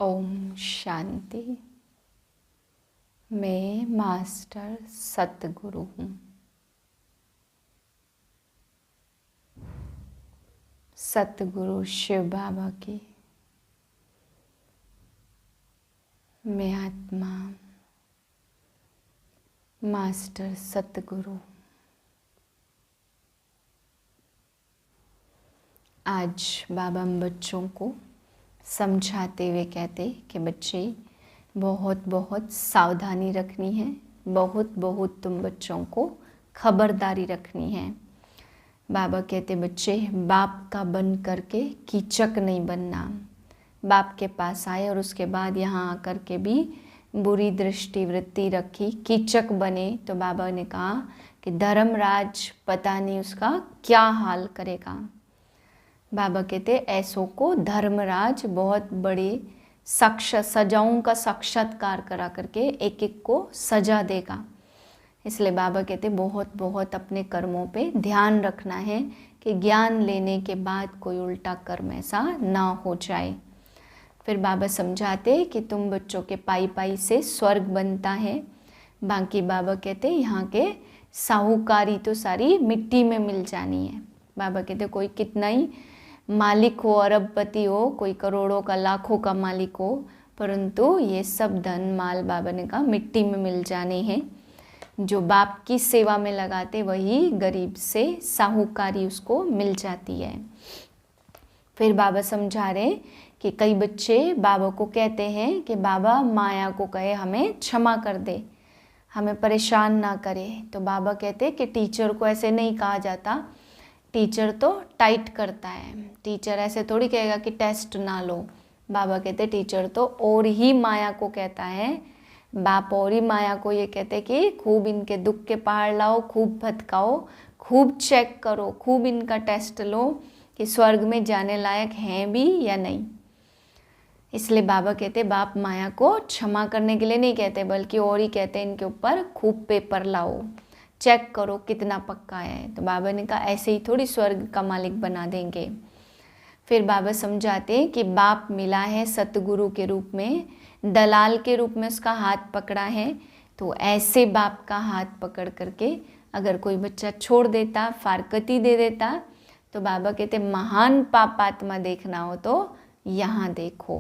ओम शांति। मैं मास्टर सतगुरु हूँ। सतगुरु शिव बाबा की मैं आत्मा मास्टर सतगुरु। आज बाबा हम बच्चों को समझाते हुए कहते कि बच्चे बहुत बहुत सावधानी रखनी है, बहुत बहुत तुम बच्चों को खबरदारी रखनी है। बाबा कहते बच्चे बाप का बन करके कीचक नहीं बनना। बाप के पास आए और उसके बाद यहाँ आकर के भी बुरी दृष्टि वृत्ति रखी, कीचक बने, तो बाबा ने कहा कि धर्मराज पता नहीं उसका क्या हाल करेगा। बाबा कहते ऐसों को धर्मराज बहुत बड़े सजाओं का साक्षात्कार करा करके एक एक को सजा देगा। इसलिए बाबा कहते बहुत बहुत अपने कर्मों पे ध्यान रखना है कि ज्ञान लेने के बाद कोई उल्टा कर्म ऐसा ना हो जाए। फिर बाबा समझाते कि तुम बच्चों के पाई पाई से स्वर्ग बनता है। बाकी बाबा कहते यहाँ के साहूकारी तो सारी मिट्टी में मिल जानी है। बाबा कहते कोई कितना ही मालिक हो, अरबपति हो, कोई करोड़ों का लाखों का मालिक हो, परंतु ये सब धन माल बाबा ने कहा मिट्टी में मिल जाने हैं। जो बाप की सेवा में लगाते वही गरीब से साहूकारी उसको मिल जाती है। फिर बाबा समझा रहे कि कई बच्चे बाबा को कहते हैं कि बाबा माया को कहे हमें क्षमा कर दे, हमें परेशान ना करे। तो बाबा कहते कि टीचर को ऐसे नहीं कहा जाता, टीचर तो टाइट करता है। टीचर ऐसे थोड़ी कहेगा कि टेस्ट ना लो। बाबा कहते टीचर तो और ही माया को कहता है। बाप और ही माया को ये कहते कि खूब इनके दुख के पहाड़ लाओ, खूब भटकाओ, खूब चेक करो, खूब इनका टेस्ट लो कि स्वर्ग में जाने लायक हैं भी या नहीं। इसलिए बाबा कहते बाप माया को क्षमा करने के लिए नहीं कहते, बल्कि और ही कहते इनके ऊपर खूब पेपर लाओ, चेक करो कितना पक्का है। तो बाबा ने कहा ऐसे ही थोड़ी स्वर्ग का मालिक बना देंगे। फिर बाबा समझाते हैं कि बाप मिला है सतगुरु के रूप में, दलाल के रूप में उसका हाथ पकड़ा है। तो ऐसे बाप का हाथ पकड़ करके अगर कोई बच्चा छोड़ देता, फारकती दे देता, तो बाबा कहते महान पापात्मा देखना हो तो यहाँ देखो।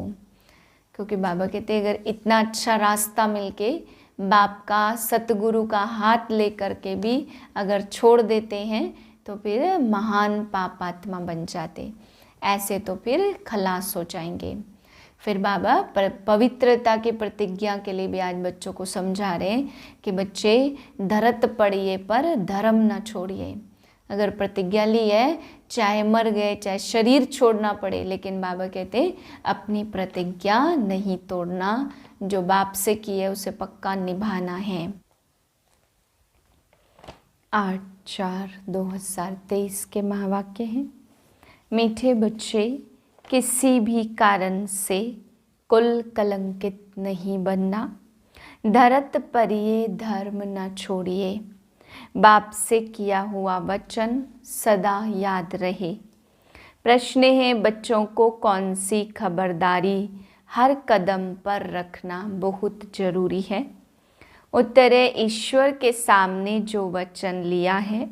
क्योंकि बाबा कहते अगर इतना अच्छा रास्ता मिलके बाप का, सतगुरु का हाथ ले करके भी अगर छोड़ देते हैं तो फिर महान पापात्मा बन जाते, ऐसे तो फिर खलास हो जाएंगे। फिर बाबा पवित्रता की प्रतिज्ञा के लिए भी आज बच्चों को समझा रहे हैं कि बच्चे धरत पड़िए पर धर्म न छोड़िए। अगर प्रतिज्ञा ली है, चाहे मर गए, चाहे शरीर छोड़ना पड़े, लेकिन बाबा कहते अपनी प्रतिज्ञा नहीं तोड़ना, जो बाप से की है उसे पक्का निभाना है। 8/4/2023 के महावाक्य हैं। मीठे बच्चे, किसी भी कारण से कुल कलंकित नहीं बनना। धरत पर ये धर्म न छोड़िए। बाप से किया हुआ वचन सदा याद रहे। प्रश्न है बच्चों को कौन सी खबरदारी हर कदम पर रखना बहुत जरूरी है। उत्तर है ईश्वर के सामने जो वचन लिया है,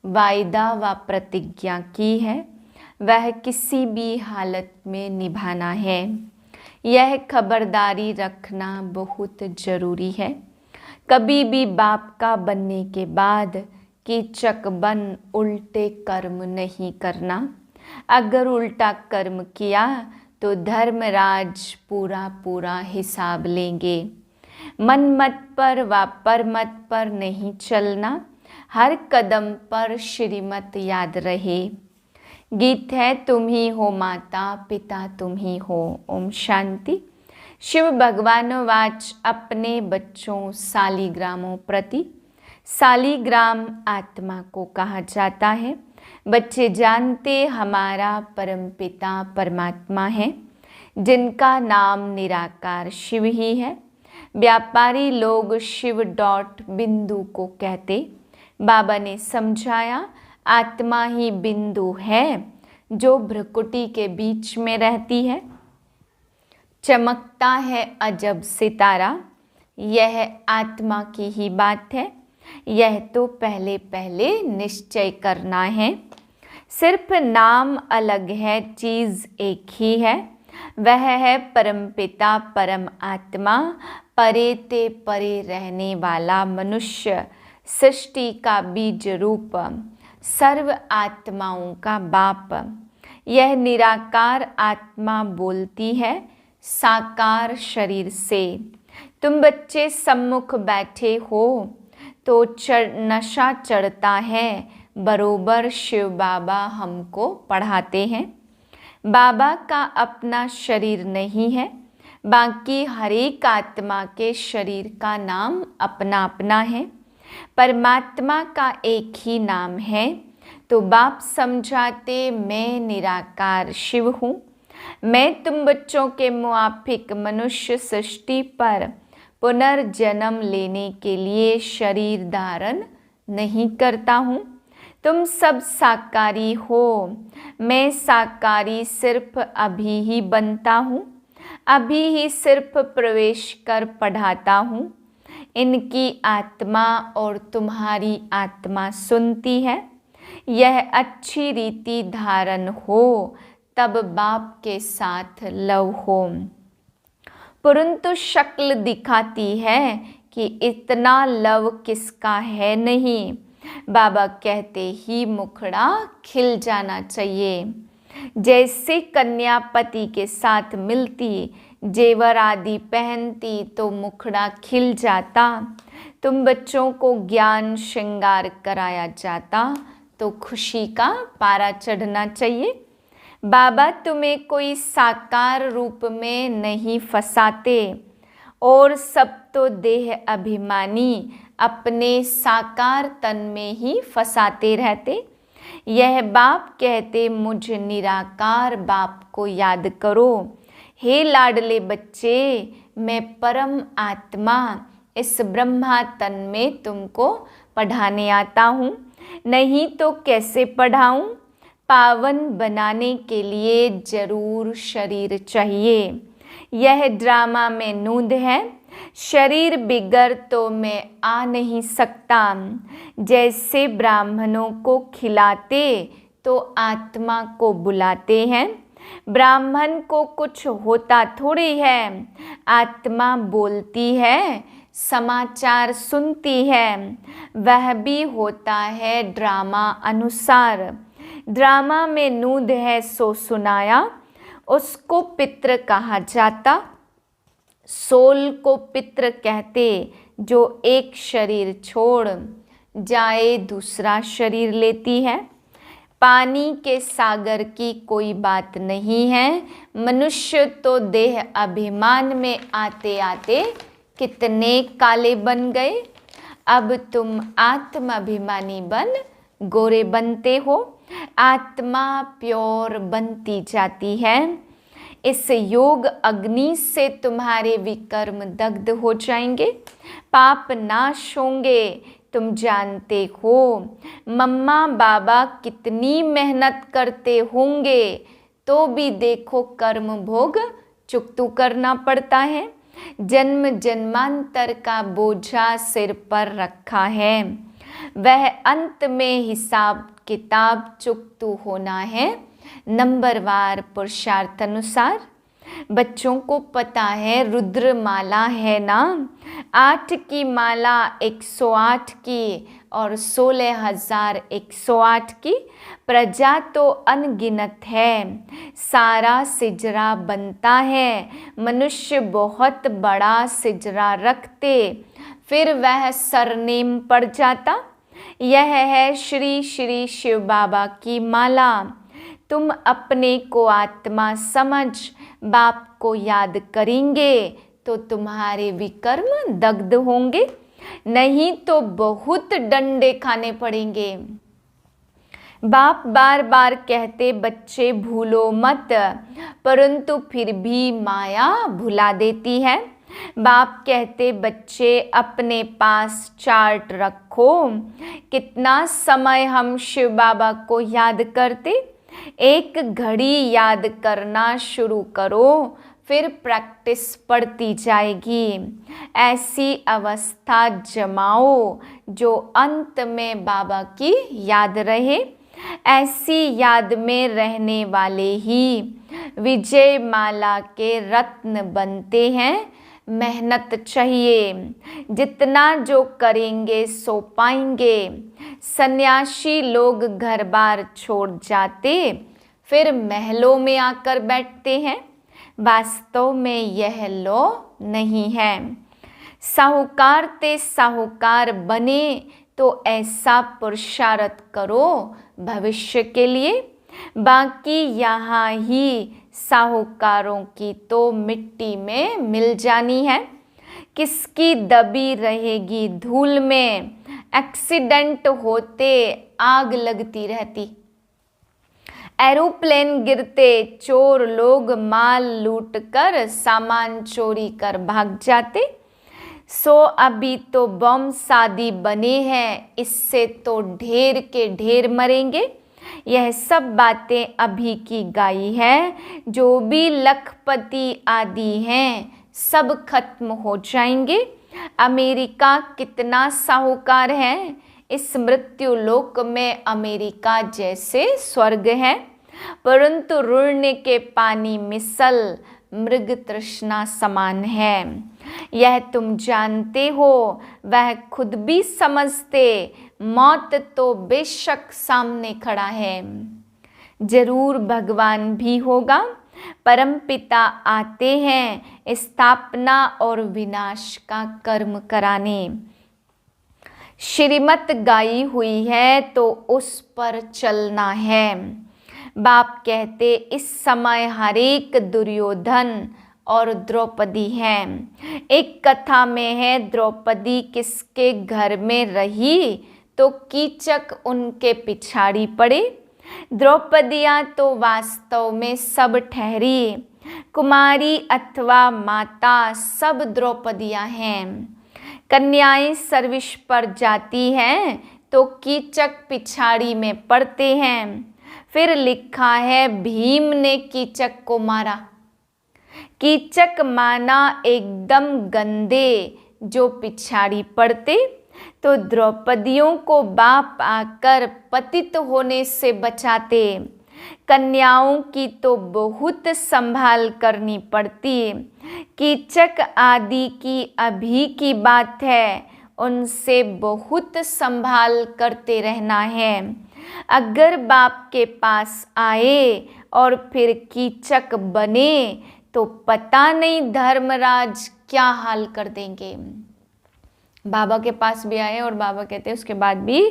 वायदा व प्रतिज्ञा की है, वह किसी भी हालत में निभाना है। यह खबरदारी रखना बहुत जरूरी है। कभी भी बाप का बनने के बाद कीचक बन उल्टे कर्म नहीं करना। अगर उल्टा कर्म किया तो धर्मराज पूरा पूरा हिसाब लेंगे। मनमत पर व परमत पर नहीं चलना। हर कदम पर श्रीमत याद रहे। गीत है तुम ही हो माता पिता तुम ही हो। ओम शांति। शिव भगवान वाच अपने बच्चों सालीग्रामों प्रति। सालीग्राम आत्मा को कहा जाता है। बच्चे जानते हमारा परमपिता परमात्मा है, जिनका नाम निराकार शिव ही है। व्यापारी लोग शिव बिंदु को कहते। बाबा ने समझाया आत्मा ही बिंदु है जो भ्रकुटी के बीच में रहती है। चमकता है अजब सितारा, यह आत्मा की ही बात है, यह तो पहले पहले निश्चय करना है। सिर्फ नाम अलग है, चीज़ एक ही है, वह है परमपिता परम आत्मा, परे ते परे रहने वाला मनुष्य, सृष्टि का बीज रूप, सर्व आत्माओं का बाप। यह निराकार आत्मा बोलती है साकार शरीर से। तुम बच्चे सम्मुख बैठे हो तो नशा चढ़ता है, बरोबर शिव बाबा हमको पढ़ाते हैं। बाबा का अपना शरीर नहीं है, बाकी हर एक आत्मा के शरीर का नाम अपना अपना है। परमात्मा का एक ही नाम है, तो बाप समझाते मैं निराकार शिव हूँ। मैं तुम बच्चों के मुआफिक मनुष्य सृष्टि पर पुनर्जन्म लेने के लिए शरीर धारण नहीं करता हूँ। तुम सब साकारी हो, मैं साकारी सिर्फ अभी ही बनता हूँ, अभी ही सिर्फ प्रवेश कर पढ़ाता हूँ। इनकी आत्मा और तुम्हारी आत्मा सुनती है, यह अच्छी रीति धारण हो तब बाप के साथ लव हो। परंतु शक्ल दिखाती है कि इतना लव किसका है नहीं। बाबा कहते ही मुखड़ा खिल जाना चाहिए। जैसे कन्या पति के साथ मिलती, जेवर आदि पहनती तो मुखड़ा खिल जाता। तुम बच्चों को ज्ञान श्रृंगार कराया जाता तो खुशी का पारा चढ़ना चाहिए। बाबा तुम्हें कोई साकार रूप में नहीं फंसाते, और सब तो देह अभिमानी अपने साकार तन में ही फंसाते रहते। यह बाप कहते मुझ निराकार बाप को याद करो। हे लाडले बच्चे, मैं परम आत्मा इस ब्रह्मा तन में तुमको पढ़ाने आता हूँ, नहीं तो कैसे पढ़ाऊँ। पावन बनाने के लिए जरूर शरीर चाहिए। यह ड्रामा में नूंद है, शरीर बिगर तो मैं आ नहीं सकता। जैसे ब्राह्मणों को खिलाते तो आत्मा को बुलाते हैं, ब्राह्मण को कुछ होता थोड़ी है, आत्मा बोलती है, समाचार सुनती है, वह भी होता है ड्रामा अनुसार। ड्रामा में नूंद है सो सुनाया, उसको पितृ कहा जाता। सोल को पितृ कहते जो एक शरीर छोड़ जाए दूसरा शरीर लेती है। पानी के सागर की कोई बात नहीं है, मनुष्य तो देह अभिमान में आते आते कितने काले बन गए। अब तुम आत्म अभिमानी बन गोरे बनते हो, आत्मा प्योर बनती जाती है। इस योग अग्नि से तुम्हारे विकर्म दग्ध हो जाएंगे, पाप नाश होंगे। तुम जानते हो मम्मा बाबा कितनी मेहनत करते होंगे, तो भी देखो कर्म भोग चुकतू करना पड़ता है। जन्म जन्मांतर का बोझा सिर पर रखा है, वह अंत में हिसाब किताब चुकतू होना है, नंबरवार पुरुषार्थ अनुसार। बच्चों को पता है रुद्र माला है ना, 8 की माला 108 की और 16,108 की। प्रजा तो अनगिनत है, सारा सिजरा बनता है। मनुष्य बहुत बड़ा सिजरा रखते, फिर वह सरनेम पड़ जाता। यह है श्री श्री शिव बाबा की माला। तुम अपने को आत्मा समझ बाप को याद करेंगे तो तुम्हारे विकर्म दग्ध होंगे, नहीं तो बहुत डंडे खाने पड़ेंगे। बाप बार बार कहते बच्चे भूलो मत, परंतु फिर भी माया भुला देती है। बाप कहते बच्चे अपने पास चार्ट रखो, कितना समय हम शिव बाबा को याद करते। एक घड़ी याद करना शुरू करो, फिर प्रैक्टिस बढ़ती जाएगी। ऐसी अवस्था जमाओ जो अंत में बाबा की याद रहे। ऐसी याद में रहने वाले ही विजय माला के रत्न बनते हैं। मेहनत चाहिए, जितना जो करेंगे सो पाएंगे। सन्यासी लोग घर बार छोड़ जाते फिर महलों में आकर बैठते हैं। वास्तव में यह लो नहीं है। साहूकार ते साहूकार बने तो ऐसा पुरुषार्थ करो भविष्य के लिए। बाकी यहाँ ही साहूकारों की तो मिट्टी में मिल जानी है। किसकी दबी रहेगी धूल में, एक्सीडेंट होते आग लगती रहती। एरोप्लेन गिरते चोर लोग माल लूटकर सामान चोरी कर भाग जाते। सो अभी तो बम शादी बने हैं, इससे तो ढेर के ढेर मरेंगे। यह सब बातें अभी की गाई है। जो भी लखपति आदि हैं सब खत्म हो जाएंगे। अमेरिका कितना साहूकार है। इस मृत्यु लोक में अमेरिका जैसे स्वर्ग है, परंतु रुड़ने के पानी मिसल मृग तृष्णा समान है। यह तुम जानते हो, वह खुद भी समझते। मौत तो बेशक सामने खड़ा है। जरूर भगवान भी होगा। परमपिता आते हैं स्थापना और विनाश का कर्म कराने। श्रीमत गाई हुई है तो उस पर चलना है। बाप कहते इस समय हरेक दुर्योधन और द्रौपदी हैं। एक कथा में है द्रौपदी किसके घर में रही तो कीचक उनके पिछाड़ी पड़े। द्रौपदियाँ तो वास्तव में सब ठहरी। कुमारी अथवा माता सब द्रौपदियाँ हैं। कन्याएं सर्विस पर जाती हैं तो कीचक पिछाड़ी में पड़ते हैं। फिर लिखा है भीम ने कीचक को मारा। कीचक माना एकदम गंदे जो पिछाड़ी पड़ते। तो द्रौपदियों को बाप आकर पतित होने से बचाते। कन्याओं की तो बहुत संभाल करनी पड़ती। कीचक आदि की अभी की बात है, उनसे बहुत संभाल करते रहना है। अगर बाप के पास आए और फिर कीचक बने तो पता नहीं धर्मराज क्या हाल कर देंगे। बाबा के पास भी आए और बाबा कहते हैं उसके बाद भी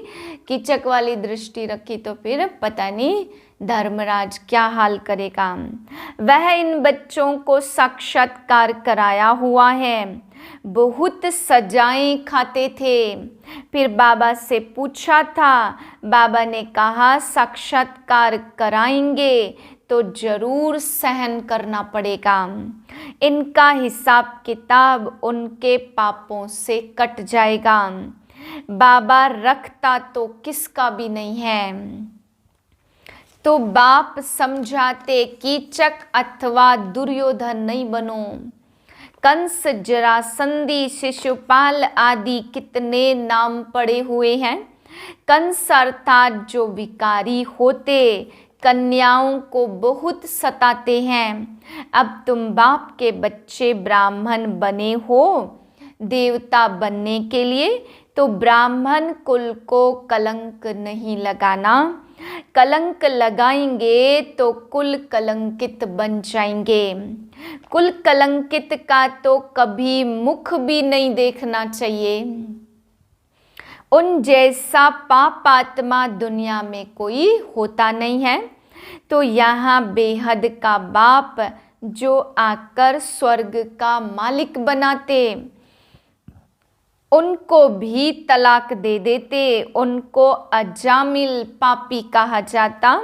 कीचक वाली दृष्टि रखी तो फिर पता नहीं धर्मराज क्या हाल करेगा। वह इन बच्चों को साक्षात्कार कराया हुआ है। बहुत सजाएं खाते थे। फिर बाबा से पूछा था, बाबा ने कहा साक्षात्कार कराएंगे तो जरूर सहन करना पड़ेगा। इनका हिसाब किताब उनके पापों से कट जाएगा। बाबा रखता तो किसका भी नहीं है। तो बाप समझाते कीचक अथवा दुर्योधन नहीं बनो। कंस, जरासंधी, शिशुपाल आदि कितने नाम पड़े हुए हैं। कंस अर्थात जो विकारी होते कन्याओं को बहुत सताते हैं। अब तुम बाप के बच्चे ब्राह्मण बने हो देवता बनने के लिए, तो ब्राह्मण कुल को कलंक नहीं लगाना। कलंक लगाएंगे तो कुल कलंकित बन जाएंगे। कुल कलंकित का तो कभी मुख भी नहीं देखना चाहिए। उन जैसा पापात्मा दुनिया में कोई होता नहीं है। तो यहाँ बेहद का बाप जो आकर स्वर्ग का मालिक बनाते, उनको भी तलाक दे देते। उनको अजामिल पापी कहा जाता,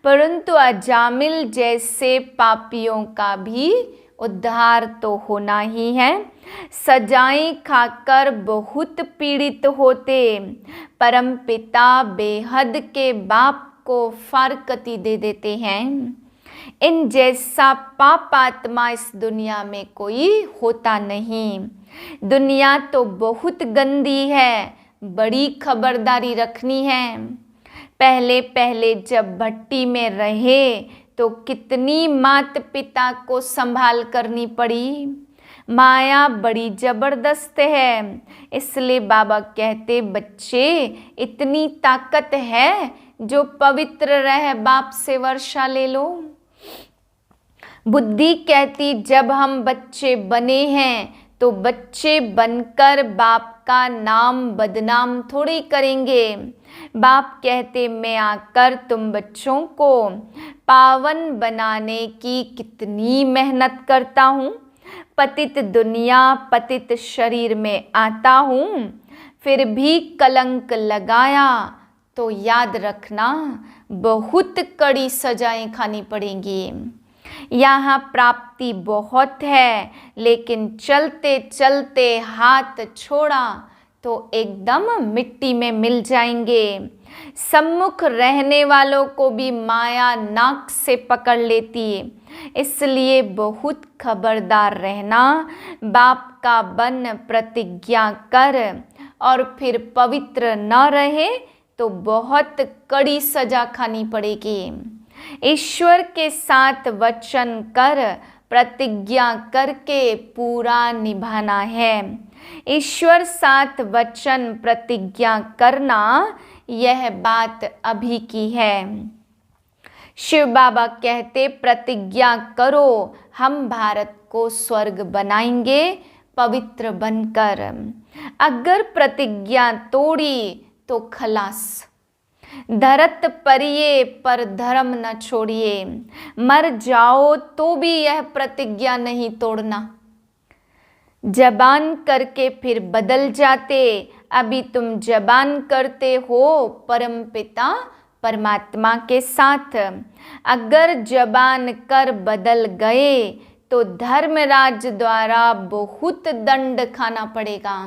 परंतु अजामिल जैसे पापियों का भी उद्धार तो होना ही है। सजाएं खाकर बहुत पीड़ित होते। परमपिता बेहद के बाप को फारकती दे देते हैं। इन जैसा पापात्मा इस दुनिया में कोई होता नहीं। दुनिया तो बहुत गंदी है, बड़ी खबरदारी रखनी है। पहले पहले जब भट्टी में रहे तो कितनी माता पिता को संभाल करनी पड़ी। माया बड़ी जबरदस्त है, इसलिए बाबा कहते बच्चे इतनी ताकत है, जो पवित्र रह बाप से वर्षा ले लो। बुद्धि कहती जब हम बच्चे बने हैं तो बच्चे बनकर बाप का नाम बदनाम थोड़ी करेंगे। बाप कहते मैं आकर तुम बच्चों को पावन बनाने की कितनी मेहनत करता हूँ। पतित दुनिया पतित शरीर में आता हूँ, फिर भी कलंक लगाया तो याद रखना बहुत कड़ी सजाएं खानी पड़ेंगी। यहाँ प्राप्ति बहुत है, लेकिन चलते चलते हाथ छोड़ा तो एकदम मिट्टी में मिल जाएंगे। सम्मुख रहने वालों को भी माया नाक से पकड़ लेती है, इसलिए बहुत खबरदार रहना। बाप का बन प्रतिज्ञा कर और फिर पवित्र न रहे तो बहुत कड़ी सजा खानी पड़ेगी। ईश्वर के साथ वचन कर प्रतिज्ञा करके पूरा निभाना है। ईश्वर साथ वचन प्रतिज्ञा करना, यह बात अभी की है। शिव बाबा कहते प्रतिज्ञा करो, हम भारत को स्वर्ग बनाएंगे पवित्र बनकर। अगर प्रतिज्ञा तोड़ी तो खलास। धरत परिये पर धर्म न छोड़िए, मर जाओ तो भी यह प्रतिज्ञा नहीं तोड़ना। जबान करके फिर बदल जाते, अभी तुम जबान करते हो परम पिता परमात्मा के साथ। अगर जबान कर बदल गए तो धर्मराज द्वारा बहुत दंड खाना पड़ेगा।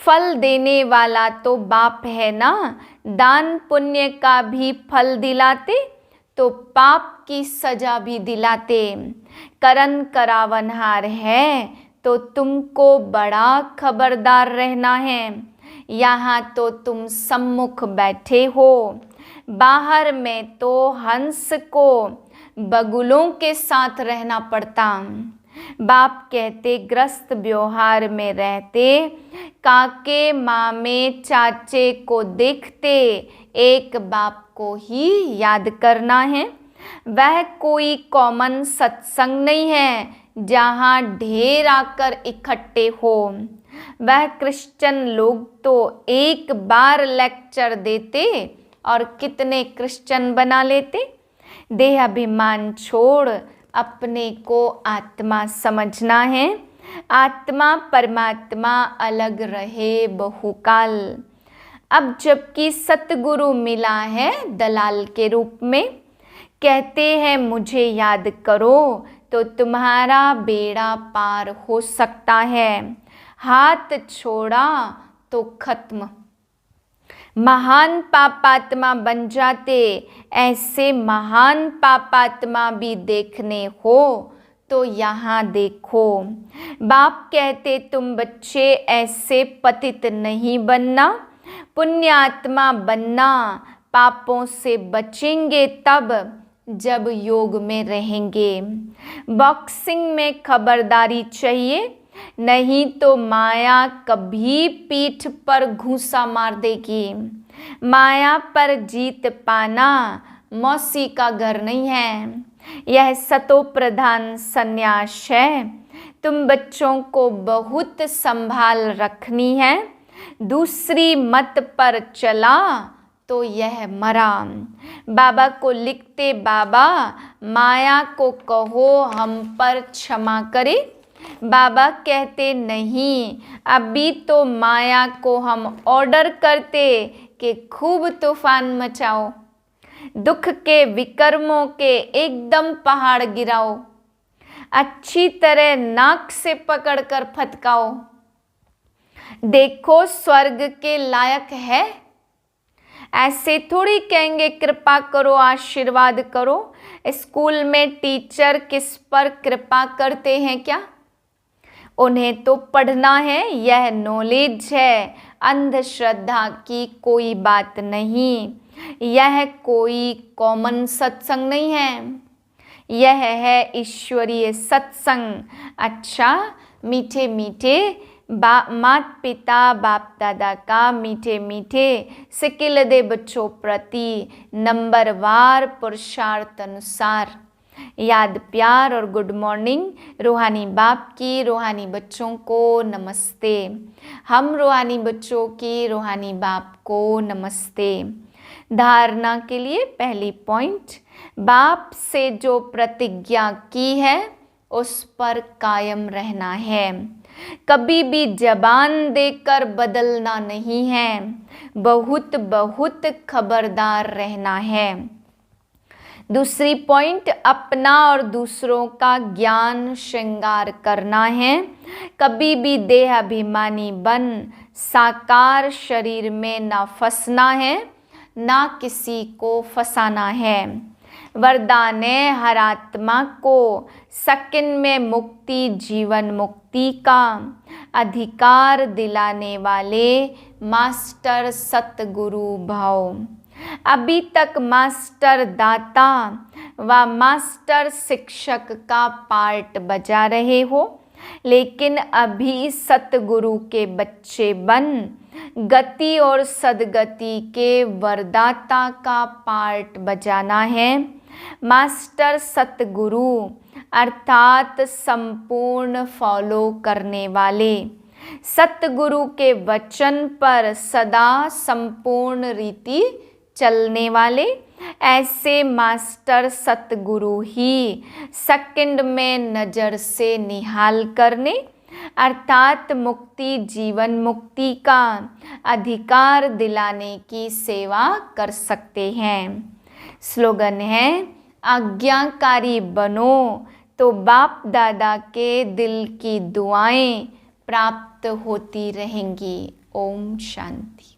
फल देने वाला तो बाप है ना, दान पुण्य का भी फल दिलाते तो पाप की सजा भी दिलाते। करन करावनहार है तो तुमको बड़ा खबरदार रहना है। यहाँ तो तुम सम्मुख बैठे हो, बाहर में तो हंस को बगुलों के साथ रहना पड़ता। बाप कहते ग्रस्त व्यवहार में रहते, काके मामे चाचे को देखते, एक बाप को ही याद करना है। वह कोई कॉमन सत्संग नहीं है जहाँ ढेर आकर इकट्ठे हो। वह क्रिश्चियन लोग तो एक बार लेक्चर देते और कितने क्रिश्चियन बना लेते। देह अभिमान छोड़ अपने को आत्मा समझना है। आत्मा परमात्मा अलग रहे बहुकाल। अब जबकि सतगुरु मिला है दलाल के रूप में, कहते हैं मुझे याद करो तो तुम्हारा बेड़ा पार हो सकता है। हाथ छोड़ा तो खत्म। महान पापात्मा बन जाते, ऐसे महान पापात्मा भी देखने हो तो यहाँ देखो। बाप कहते तुम बच्चे ऐसे पतित नहीं बनना, पुण्यात्मा बनना। पापों से बचेंगे तब जब योग में रहेंगे। बॉक्सिंग में खबरदारी चाहिए, नहीं तो माया कभी पीठ पर घूंसा मार देगी। माया पर जीत पाना मौसी का घर नहीं है, यह सतो प्रधान संन्यास है। तुम बच्चों को बहुत संभाल रखनी है। दूसरी मत पर चला तो यह मरा। बाबा को लिखते, बाबा माया को कहो हम पर क्षमा करे। बाबा कहते नहीं, अभी तो माया को हम ऑर्डर करते कि खूब तूफान मचाओ, दुख के विकर्मों के एकदम पहाड़ गिराओ, अच्छी तरह नाक से पकड़कर फटकाओ। देखो स्वर्ग के लायक है। ऐसे थोड़ी कहेंगे कृपा करो आशीर्वाद करो। स्कूल में टीचर किस पर कृपा करते हैं क्या? उन्हें तो पढ़ना है, यह नॉलेज है। अंधश्रद्धा की कोई बात नहीं, यह कोई कॉमन सत्संग नहीं है, यह है ईश्वरीय सत्संग। अच्छा, मीठे मीठे माता पिता बाप दादा का मीठे मीठे सिकिल दे बच्चों प्रति नंबरवार पुरुषार्थ अनुसार याद प्यार और गुड मॉर्निंग। रूहानी बाप की रूहानी बच्चों को नमस्ते। हम रूहानी बच्चों की रूहानी बाप को नमस्ते। धारणा के लिए पहली पॉइंट, बाप से जो प्रतिज्ञा की है उस पर कायम रहना है, कभी भी जबान देकर बदलना नहीं है, बहुत बहुत खबरदार रहना है। दूसरी पॉइंट, अपना और दूसरों का ज्ञान श्रृंगार करना है, कभी भी देह अभिमानी बन साकार शरीर में ना फंसना है, ना किसी को फंसाना है। वरदान है हर आत्मा को सेकंड में मुक्ति जीवन मुक्ति का अधिकार दिलाने वाले मास्टर सतगुरु भव। अभी तक मास्टर दाता व मास्टर शिक्षक का पार्ट बजा रहे हो, लेकिन अभी सतगुरु के बच्चे बन गति और सदगति के वरदाता का पार्ट बजाना है। मास्टर सतगुरु अर्थात संपूर्ण फॉलो करने वाले, सतगुरु के वचन पर सदा संपूर्ण रीति चलने वाले, ऐसे मास्टर सतगुरु ही सेकंड में नज़र से निहाल करने अर्थात मुक्ति जीवन मुक्ति का अधिकार दिलाने की सेवा कर सकते हैं। स्लोगन है, आज्ञाकारी बनो तो बाप दादा के दिल की दुआएं प्राप्त होती रहेंगी। ओम शांति।